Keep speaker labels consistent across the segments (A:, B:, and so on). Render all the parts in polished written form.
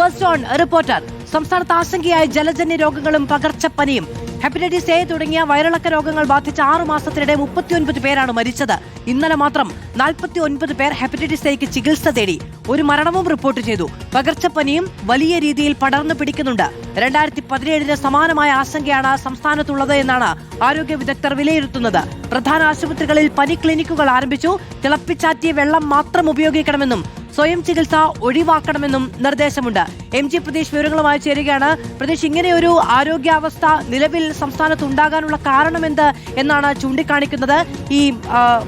A: First on reporter. സംസ്ഥാനത്ത് ആശങ്കയായ ജലജന്യ രോഗങ്ങളും പകർച്ചപ്പനിയും. Hepatitis A തുടങ്ങിയ വയറിളക്ക രോഗങ്ങൾ ബാധിച്ച 6 മാസത്തിനിടെ 39 പേരാണ് മരിച്ചത്. ഇന്നലെ മാത്രം 49 പേർ ഹെപ്പറ്റൈറ്റിസ് എയ്ക്ക് ചികിത്സ തേടി. ഒരു മരണവും റിപ്പോർട്ട് ചെയ്തു. പകർച്ചപ്പനിയും വലിയ രീതിയിൽ പടർന്നു പിടിക്കുന്നുണ്ട്. 2017 സമാനമായ ആശങ്കയാണ് സംസ്ഥാനത്തുള്ളത് എന്നാണ് ആരോഗ്യ വിദഗ്ധർ വിലയിരുത്തുന്നത്. പ്രധാന ആശുപത്രികളിൽ പനി ക്ലിനിക്കുകൾ ആരംഭിച്ചു. തിളപ്പിച്ചാറ്റിയ വെള്ളം മാത്രം ഉപയോഗിക്കണമെന്നും സ്വയം ചികിത്സ ഒഴിവാക്കണമെന്നും നിർദ്ദേശമുണ്ട്. MG പ്രതീഷ് വിവരങ്ങളുമായി ചേരുകയാണ്. പ്രതീഷ്, ഇങ്ങനെയൊരു ആരോഗ്യാവസ്ഥ നിലവിൽ സംസ്ഥാനത്ത് ഉണ്ടാകാനുള്ള കാരണമെന്ത് എന്നാണ് ചൂണ്ടിക്കാണിക്കുന്നത്? ഈ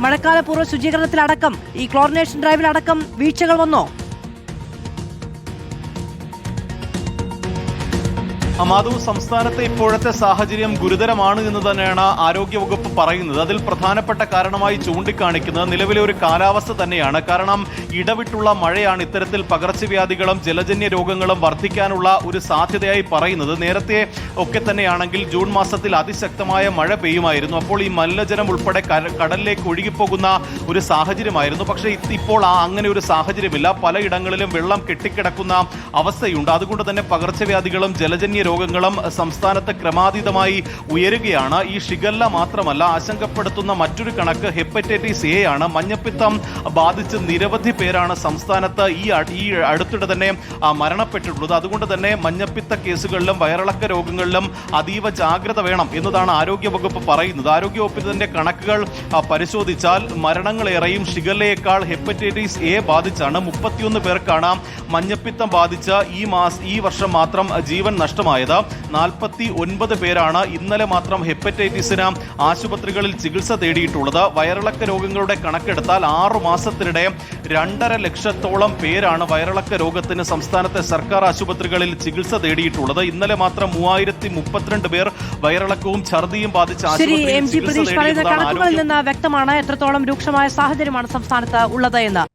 A: മഴക്കാല പൂർവ്വ ശുചീകരണത്തിലടക്കം ഈ ക്ലോറിനേഷൻ ഡ്രൈവിലടക്കം വീഴ്ചകൾ വന്നോ?
B: മാധു, സംസ്ഥാനത്തെ ഇപ്പോഴത്തെ സാഹചര്യം ഗുരുതരമാണ് എന്ന് തന്നെയാണ് ആരോഗ്യവകുപ്പ് പറയുന്നത്. അതിൽ പ്രധാനപ്പെട്ട കാരണമായി ചൂണ്ടിക്കാണിക്കുന്നത് നിലവിലെ ഒരു കാലാവസ്ഥ തന്നെയാണ്. കാരണം ഇടവിട്ടുള്ള മഴയാണ് ഇത്തരത്തിൽ പകർച്ചവ്യാധികളും ജലജന്യ രോഗങ്ങളും വർദ്ധിക്കാനുള്ള ഒരു സാധ്യതയായി പറയുന്നത്. നേരത്തെ ഒക്കെ തന്നെയാണെങ്കിൽ ജൂൺ മാസത്തിൽ അതിശക്തമായ മഴ പെയ്യുമായിരുന്നു. അപ്പോൾ ഈ മലിനജലം ഉൾപ്പെടെ കടലിലേക്ക് ഒഴുകിപ്പോകുന്ന ഒരു സാഹചര്യമായിരുന്നു. പക്ഷേ ഇപ്പോൾ അങ്ങനെ ഒരു സാഹചര്യമില്ല. പലയിടങ്ങളിലും വെള്ളം കെട്ടിക്കിടക്കുന്ന അവസ്ഥയുണ്ട്. അതുകൊണ്ട് തന്നെ പകർച്ചവ്യാധികളും ജലജന്യ രോഗങ്ങളും സംസ്ഥാനത്ത് ക്രമാതീതമായി ഉയരുകയാണ്. ഈ ഷിഗല്ല മാത്രമല്ല, ആശങ്കപ്പെടുത്തുന്ന മറ്റൊരു കണക്ക് ഹെപ്പറ്റൈറ്റിസ് എ ആണ്. മഞ്ഞപ്പിത്തം ബാധിച്ച് നിരവധി പേരാണ് സംസ്ഥാനത്ത് ഈ അടുത്തിടെ തന്നെ മരണപ്പെട്ടിട്ടുള്ളത്. അതുകൊണ്ട് തന്നെ മഞ്ഞപ്പിത്ത കേസുകളിലും വയറിളക്ക രോഗങ്ങളിലും അതീവ ജാഗ്രത വേണം എന്നതാണ് ആരോഗ്യവകുപ്പ് പറയുന്നത്. ആരോഗ്യവകുപ്പിന്റെ കണക്കുകൾ പരിശോധിച്ചാൽ മരണങ്ങളേറെയും ഷിഗല്ലയേക്കാൾ ഹെപ്പറ്റൈറ്റിസ് എ ബാധിച്ചാണ്. 31 പേർക്കാണ് മഞ്ഞപ്പിത്തം ബാധിച്ച് ഈ വർഷം മാത്രം ജീവൻ നഷ്ടമായത്. 49 പേരാണ് ഇന്നലെ മാത്രം ഹെപ്പറ്റൈറ്റിസിന് ആശുപത്രികളിൽ ചികിത്സ തേടിയിട്ടുള്ളത്. വയറിളക്ക രോഗങ്ങളുടെ കണക്കെടുത്താൽ 6 മാസത്തിനിടെ 2.5 ലക്ഷത്തോളം പേരാണ് വയറിളക്ക രോഗത്തിന് സംസ്ഥാനത്തെ സർക്കാർ ആശുപത്രികളിൽ ചികിത്സ തേടിയിട്ടുള്ളത്. ഇന്നലെ മാത്രം 3032 പേർ വയറിളക്കവും ഛർദിയും ബാധിച്ച ആശുപത്രിയിൽ ചികിത്സ തേടിയതാണ്.
A: കണക്കുകളിൽ നിന്ന് വ്യക്തമാണ് എത്രത്തോളം രൂക്ഷമായ സാഹചര്യമാണ് സംസ്ഥാനത്ത് ഉള്ളത് എന്ന്.